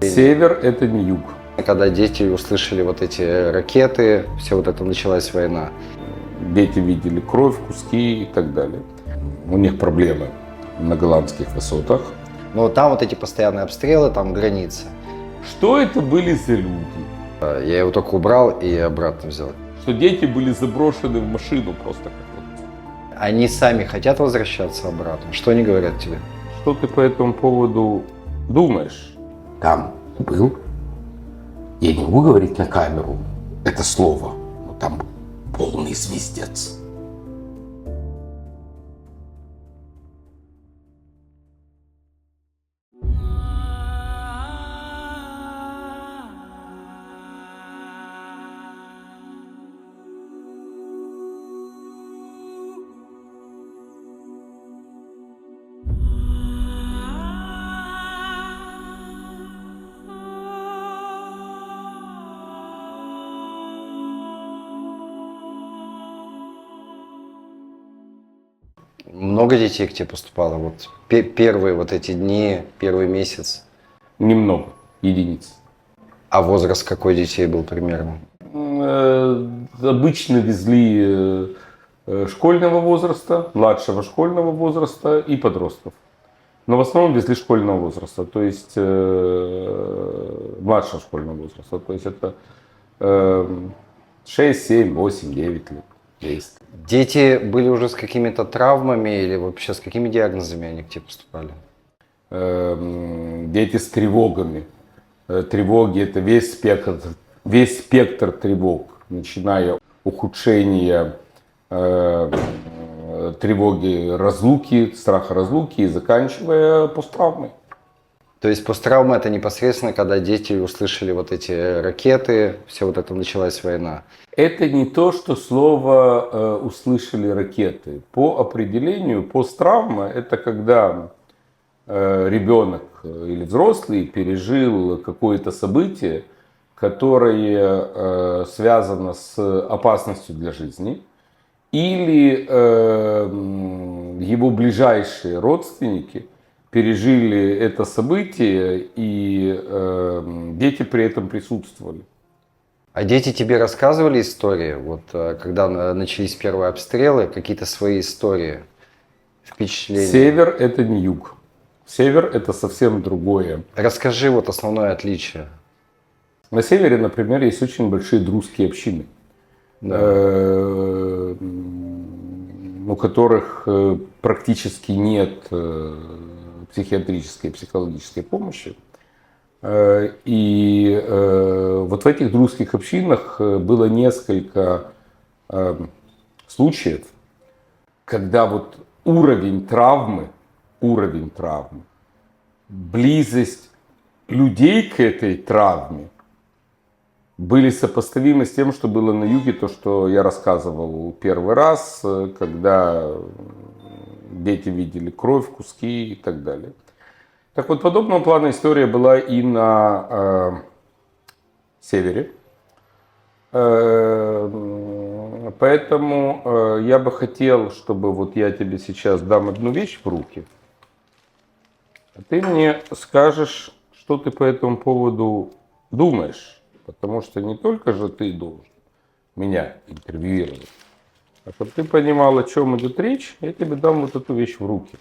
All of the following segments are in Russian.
Север – это не юг. Когда дети услышали вот эти ракеты, все вот это, началась война. Дети видели кровь, куски и так далее. У них проблемы на голландских высотах. Но там вот эти постоянные обстрелы, там границы. Что это были за люди? Я его только убрал и обратно взял. Что дети были заброшены в машину просто как вот. Они сами хотят возвращаться обратно. Что они говорят тебе? Что ты по этому поводу думаешь? Там был, я не могу говорить на камеру это слово, но там был полный звездец. Много детей к тебе поступало? Вот первые вот эти дни, первый месяц. Немного, единиц. А возраст какой детей был примерно? Обычно везли школьного возраста, младшего школьного возраста и подростков. Но в основном везли школьного возраста, то есть младшего школьного возраста. То есть это 6, 7, 8, 9 лет. Есть. Дети были уже с какими-то травмами или вообще с какими диагнозами они к тебе поступали? Дети с тревогами. Тревоги – это весь спектр тревог, начиная ухудшения тревоги разлуки, страха разлуки и заканчивая посттравмой. То есть посттравма это непосредственно, когда дети услышали вот эти ракеты, все вот это, началась война. Это не то, что слово услышали ракеты. По определению посттравма – это когда ребенок или взрослый пережил какое-то событие, которое связано с опасностью для жизни, или его ближайшие родственники пережили это событие, и дети при этом присутствовали. А дети тебе рассказывали истории, вот когда начались первые обстрелы, какие-то свои истории, впечатления? Север – это не юг. Север – это совсем другое. Расскажи вот основное отличие. На севере, например, есть очень большие друзские общины, Да. у которых практически нет психиатрической и психологической помощи. И вот в этих друзских общинах было несколько случаев, когда вот уровень травмы, близость людей к этой травме были сопоставимы с тем, что было на юге, то, что я рассказывал первый раз, когда дети видели кровь, куски и так далее. Так вот, подобного плана история была и на севере. Поэтому я бы хотел, чтобы вот я тебе сейчас дам одну вещь в руки, а ты мне скажешь, что ты по этому поводу думаешь. Потому что не только же ты должен меня интервьюировать, а чтобы ты понимал, о чем идет речь, я тебе дам вот эту вещь в руки.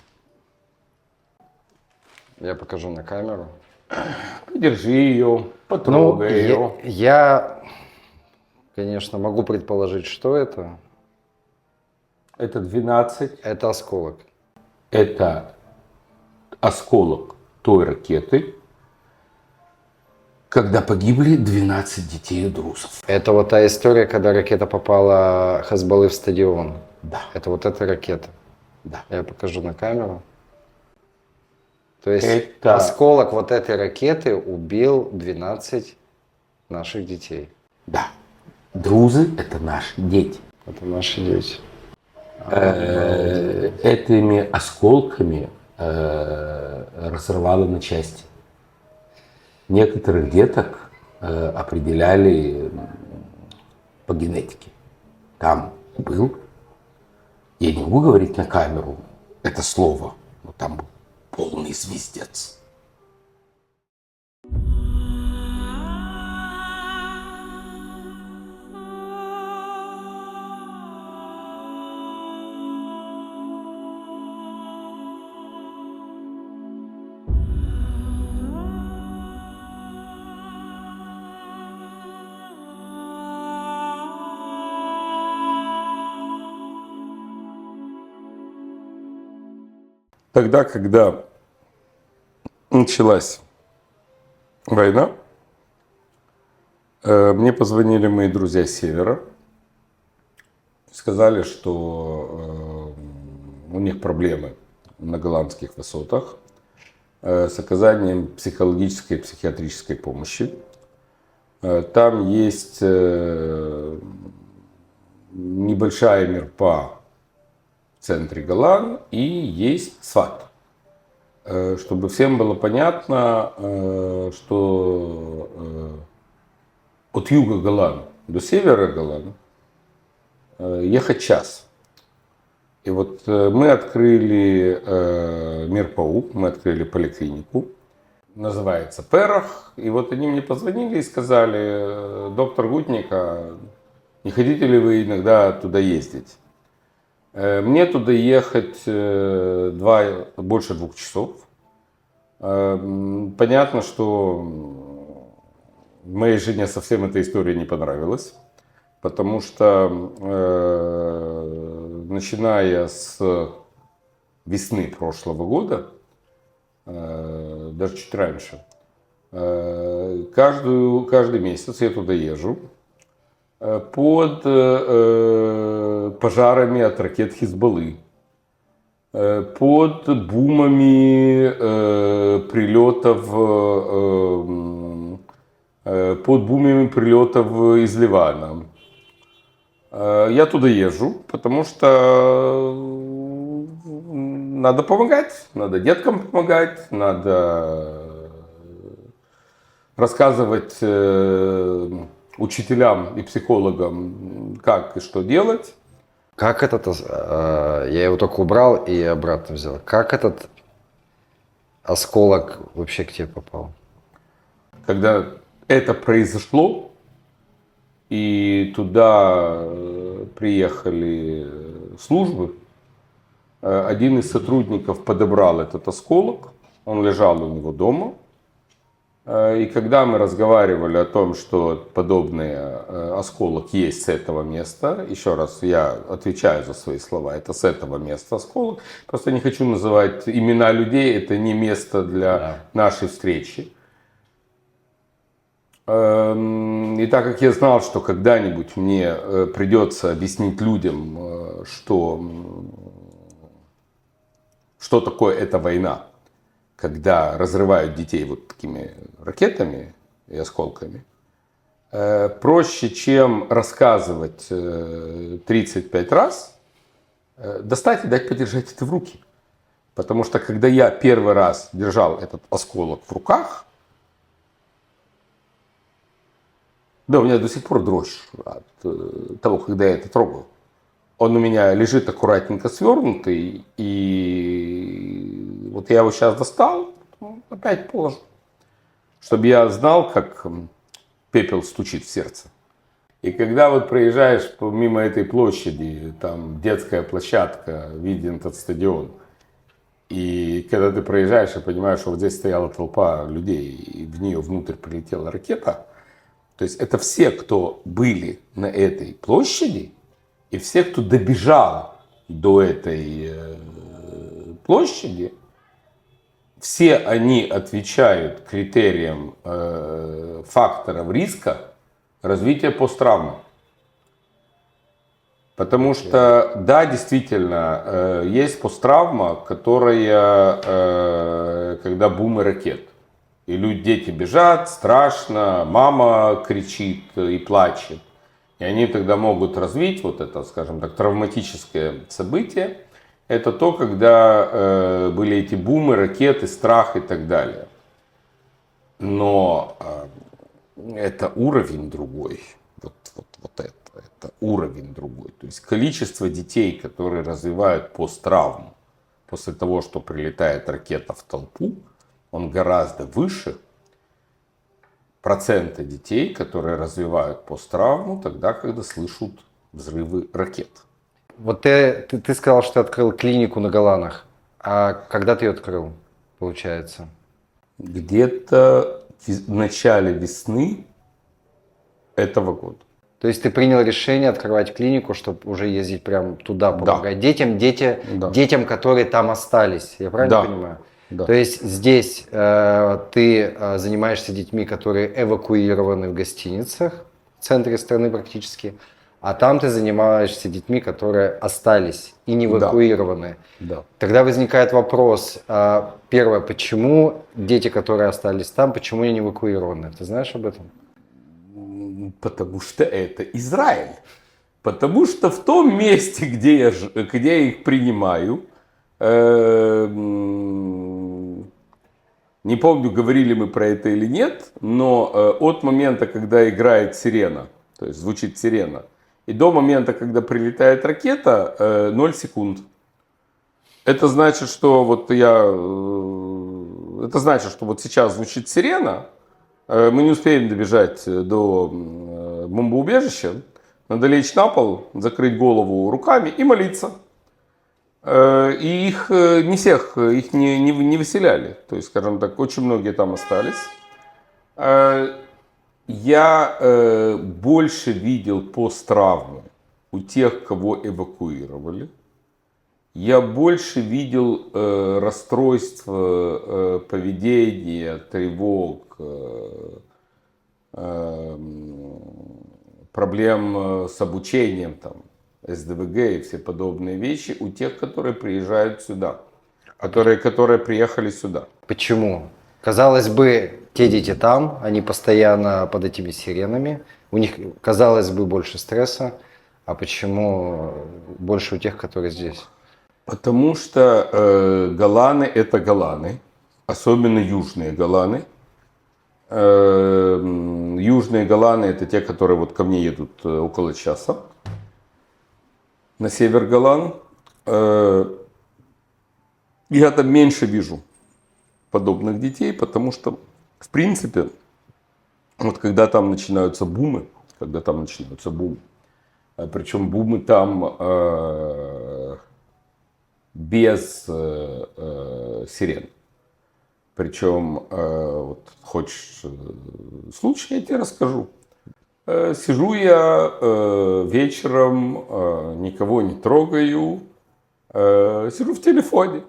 Я покажу на камеру. Подержи ее, потрогай ее. Я, конечно, могу предположить, что это. Это 12. Это осколок. Это осколок той ракеты, когда погибли 12 детей друзов. Это вот та история, когда ракета попала Хезболлы в стадион. Да. Это вот эта ракета. Да. Я покажу на камеру. То есть Это осколок вот этой ракеты убил 12 наших детей. Да. Друзы – это наши дети. Это наши дети. Этими осколками разрывало на части. Некоторых деток определяли по генетике. Там был, я не могу говорить на камеру это слово, но там был полный звездец. Тогда, когда началась война, мне позвонили мои друзья с севера. Сказали, что у них проблемы на голландских высотах с оказанием психологической и психиатрической помощи. Там есть небольшая мирпа в центре Голланд и есть СВАТ. Чтобы всем было понятно, что от юга Голланд до севера Голланд ехать час. И вот мы открыли мирпау, мы открыли поликлинику, называется Перах. И вот они мне позвонили и сказали: доктор Гутника, не хотите ли вы иногда туда ездить? Мне туда ехать больше 2 часов. Понятно, что моей жене совсем эта история не понравилась, потому что начиная с весны прошлого года, даже чуть раньше, каждый месяц я туда езжу под пожарами от ракет Хизбаллы, под бумами прилетов из Ливана. Я туда езжу, потому что надо помогать, надо деткам помогать, надо рассказывать учителям и психологам, как и что делать. Как я его только убрал и обратно взял. Как этот осколок вообще к тебе попал? Когда это произошло, и туда приехали службы, один из сотрудников подобрал этот осколок, он лежал у него дома. И когда мы разговаривали о том, что подобный осколок есть с этого места, еще раз, я отвечаю за свои слова, это с этого места осколок, просто не хочу называть имена людей, это не место для нашей встречи. И так как я знал, что когда-нибудь мне придется объяснить людям, что такое эта война, когда разрывают детей вот такими ракетами и осколками, проще, чем рассказывать 35 раз, достать и дать подержать это в руки. Потому что когда я первый раз держал этот осколок в руках, да, у меня до сих пор дрожь от того, когда я это трогаю. Он у меня лежит аккуратненько свернутый, и вот я его сейчас достал, опять положу, чтобы я знал, как пепел стучит в сердце. И когда вот проезжаешь мимо этой площади, там детская площадка, виден этот стадион, и когда ты проезжаешь и понимаешь, что вот здесь стояла толпа людей, и в нее внутрь прилетела ракета, то есть это все, кто были на этой площади, и все, кто добежал до этой площади, все они отвечают критериям факторов риска развития посттравмы. Потому что, да, действительно, есть посттравма, которая, когда бум и ракет. И дети бежат, страшно, мама кричит и плачет. И они тогда могут развить вот это, скажем так, травматическое событие. Это то, когда были эти бумы, ракеты, страх и так далее. Но это уровень другой. Вот это уровень другой. То есть количество детей, которые развивают посттравму после того, что прилетает ракета в толпу, он гораздо выше процента детей, которые развивают посттравму тогда, когда слышат взрывы ракет. Вот ты сказал, что ты открыл клинику на Голландах. А когда ты ее открыл, получается? Где-то в начале весны этого года. То есть ты принял решение открывать клинику, чтобы уже ездить прям туда помогать детям, Да. детям, которые там остались. Я правильно Да. понимаю? Да. То есть здесь ты занимаешься детьми, которые эвакуированы в гостиницах в центре страны практически, а там ты занимаешься детьми, которые остались и не Да. эвакуированы. Да. Тогда возникает вопрос, первое, почему дети, которые остались там, почему они не эвакуированы? Ты знаешь об этом? Потому что это Израиль. Потому что в том месте, где я их принимаю, не помню, говорили мы про это или нет, но от момента, когда играет сирена, то есть звучит сирена, и до момента, когда прилетает ракета, 0 секунд. Это значит, что это значит, что вот сейчас звучит сирена, мы не успеем добежать до бомбоубежища, надо лечь на пол, закрыть голову руками и молиться. И их не всех, их не выселяли. То есть, скажем так, очень многие там остались. Я больше видел посттравмы у тех, кого эвакуировали. Я больше видел расстройств поведения, тревог, проблем с обучением, там, СДВГ и все подобные вещи у тех, которые приезжают сюда, которые приехали сюда. Почему? Казалось бы, те дети там, они постоянно под этими сиренами, у них, казалось бы, больше стресса, а почему больше у тех, которые здесь? Потому что Голаны это Голаны, особенно южные Голаны. Южные Голаны это те, которые вот ко мне едут около часа. На север Голан. Я там меньше вижу подобных детей, потому что, в принципе, вот когда там начинаются бумы, причем бумы там без сирен. Причем, вот, хочешь случай, я тебе расскажу. Сижу я вечером, никого не трогаю, сижу в телефоне,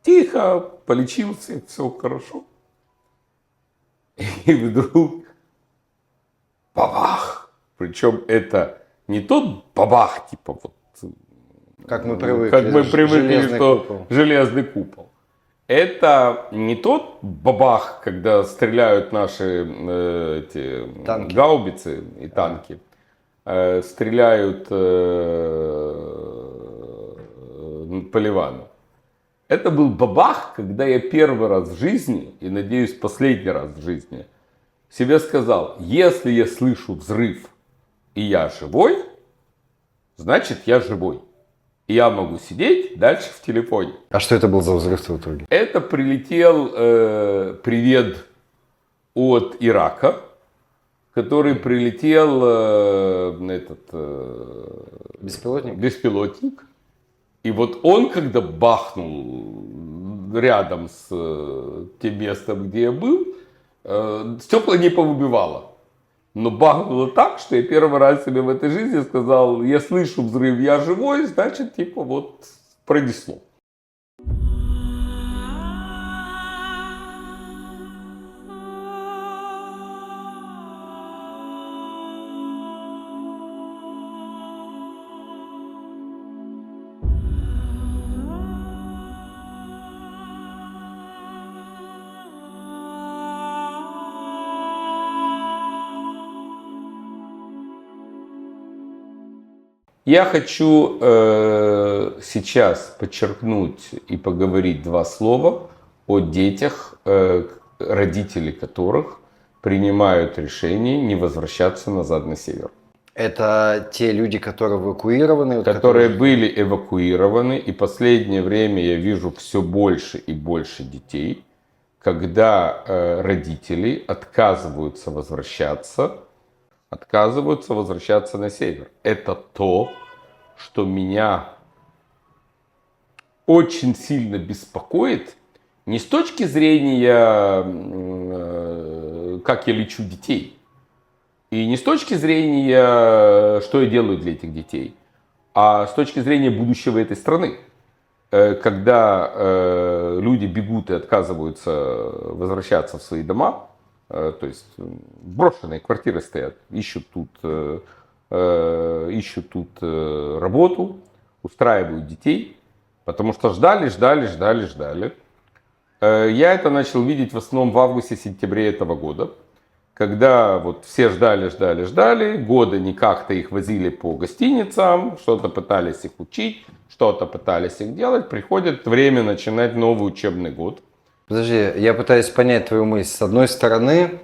тихо, полечился, все хорошо. И вдруг бабах! Причем это не тот бабах, типа вот, Как мы привыкли, железный что купол. железный купол. Это не тот бабах, когда стреляют наши Танки. гаубицы и танки, стреляют по Ливану. Это был бабах, когда я первый раз в жизни, и надеюсь последний раз в жизни, себе сказал, если я слышу взрыв и я живой, значит я живой. И я могу сидеть дальше в телефоне. А что это был за взрыв в итоге? Это прилетел привет от Ирака, который прилетел беспилотник. И вот он, когда бахнул рядом с тем местом, где я был, стекла не повыбивало. Но бахнуло так, что я первый раз себе в этой жизни сказал, я слышу взрыв, я живой, значит, типа вот пронесло. Я хочу сейчас подчеркнуть и поговорить два слова о детях, родители которых принимают решение не возвращаться назад на север. Это те люди, которые эвакуированы? Которые были эвакуированы, и последнее время я вижу все больше и больше детей, когда родители отказываются возвращаться на север. Это то, что меня очень сильно беспокоит, не с точки зрения, как я лечу детей, И не с точки зрения, что я делаю для этих детей, а с точки зрения будущего этой страны. Когда люди бегут и отказываются возвращаться в свои дома, то есть брошенные квартиры стоят, ищут тут работу, устраивают детей, потому что ждали. Я это начал видеть в основном в августе-сентябре этого года, когда вот все ждали, годы никак-то их возили по гостиницам, что-то пытались их учить, что-то пытались их делать, приходит время начинать новый учебный год. Подожди, я пытаюсь понять твою мысль. С одной стороны,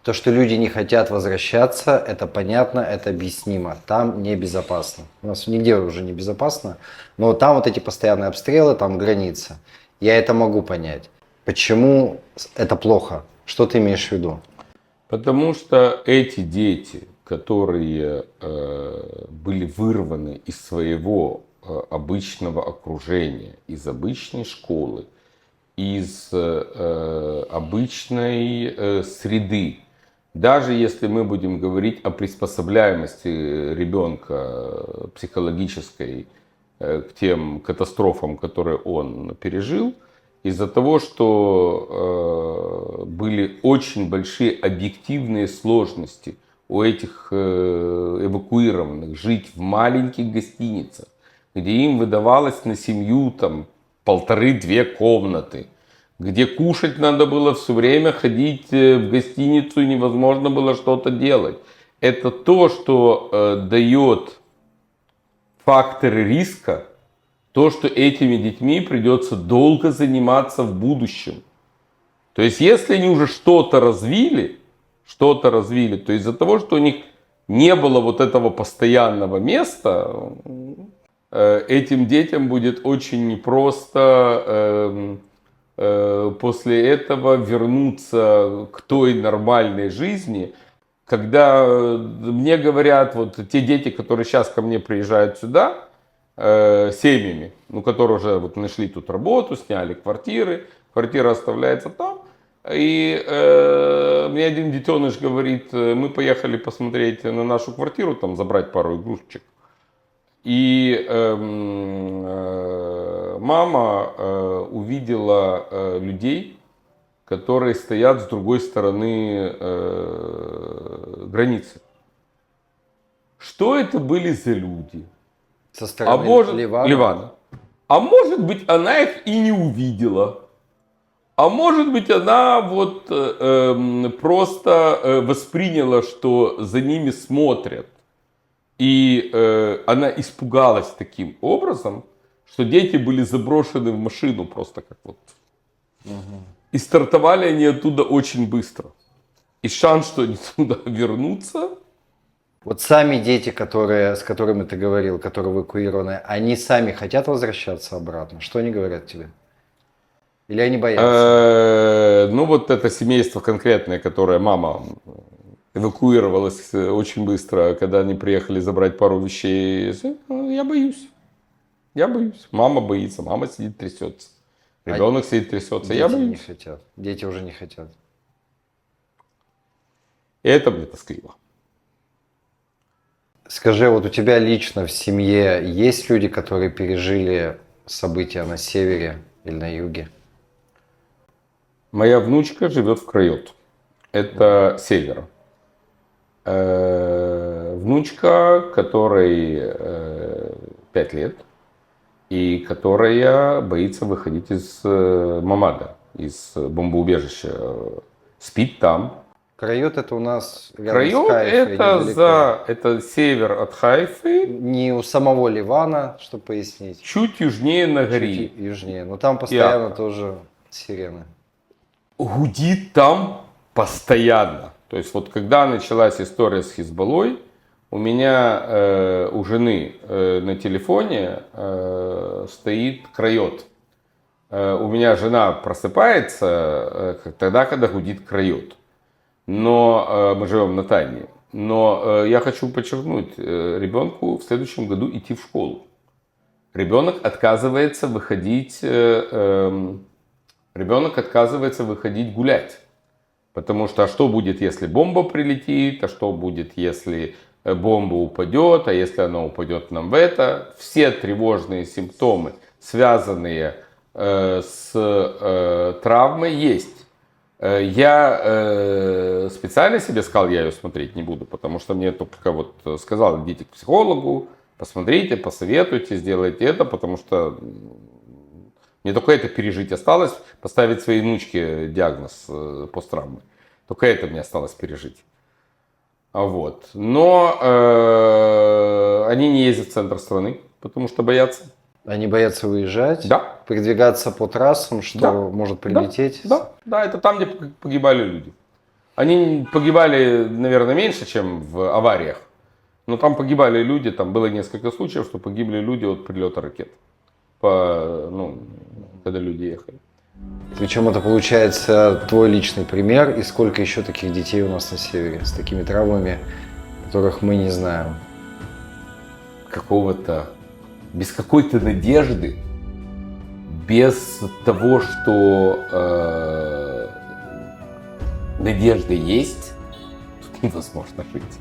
то, что люди не хотят возвращаться, это понятно, это объяснимо. Там небезопасно. У нас нигде уже не безопасно, но там вот эти постоянные обстрелы, там граница. Я это могу понять. Почему это плохо? Что ты имеешь в виду? Потому что эти дети, которые были вырваны из своего обычного окружения, из обычной школы, из обычной среды, даже если мы будем говорить о приспособляемости ребенка психологической к тем катастрофам, которые он пережил, из-за того, что были очень большие объективные сложности у этих эвакуированных жить в маленьких гостиницах, где им выдавалось на семью там 1,5-2 комнаты, где кушать надо было все время, ходить в гостиницу и невозможно было что-то делать. Это то, что дает факторы риска, то, что этими детьми придется долго заниматься в будущем. То есть, если они уже что-то развили, то из-за того, что у них не было вот этого постоянного места, этим детям будет очень непросто после этого вернуться к той нормальной жизни. Когда мне говорят, вот те дети, которые сейчас ко мне приезжают сюда, семьями, которые уже вот нашли тут работу, сняли квартиры, квартира оставляется там. И мне один детеныш говорит, мы поехали посмотреть на нашу квартиру, там забрать пару игрушечек. И мама увидела людей, которые стоят с другой стороны границы. Что это были за люди? Со стороны Ливана. А может быть, она их и не увидела. А может быть, она вот просто восприняла, что за ними смотрят. И она испугалась таким образом, что дети были заброшены в машину просто как вот. И стартовали они оттуда очень быстро. И шанс, что они туда вернутся. Вот сами дети, с которыми ты говорил, которые эвакуированы, они сами хотят возвращаться обратно? Что они говорят тебе? Или они боятся? Ну вот это семейство конкретное, которое мама эвакуировалась очень быстро, когда они приехали забрать пару вещей. Я боюсь. Мама боится, мама сидит трясется. Ребенок сидит трясется. Дети Я боюсь. не хотят. Дети уже не хотят. И это мне тоскливо. Скажи, вот у тебя лично в семье есть люди, которые пережили события на севере или на юге? Моя внучка живет в Крайот. Это север. Внучка, которой 5 лет, и которая боится выходить из Мамада, из бомбоубежища. Спит там. Крайот это у нас рядом Крайот с Хайфой, это север от Хайфы. Не у самого Ливана, чтобы пояснить. Чуть южнее на горе. Чуть южнее. Но там постоянно тоже сирены. Гудит там постоянно. То есть вот когда началась история с Хизбаллой, у меня у жены на телефоне стоит Крайот. У меня жена просыпается тогда, когда гудит Крайот. Но мы живем на Тайне. Но я хочу подчеркнуть, ребенку в следующем году идти в школу. Ребенок отказывается выходить гулять. Потому что а что будет, если бомба прилетит, а что будет, если бомба упадет, а если она упадет нам в это. Все тревожные симптомы, связанные с травмой, есть. Я специально себе сказал, я ее смотреть не буду, потому что мне только вот сказал, идите к психологу, посмотрите, посоветуйте, сделайте это, потому что мне только это пережить осталось, поставить своей внучке диагноз посттравмы. Только это мне осталось пережить. Вот. Но они не ездят в центр страны, потому что боятся. Они боятся выезжать, Да. передвигаться по трассам, что Да. может прилететь. Да, это там, где погибали люди. Они погибали, наверное, меньше, чем в авариях. Но там погибали люди, там было несколько случаев, что погибли люди от прилета ракет. Когда люди ехали. Причем это получается твой личный пример, и сколько еще таких детей у нас на севере с такими травмами, которых мы не знаем. Без какой-то надежды, без того, что надежда есть, тут невозможно жить.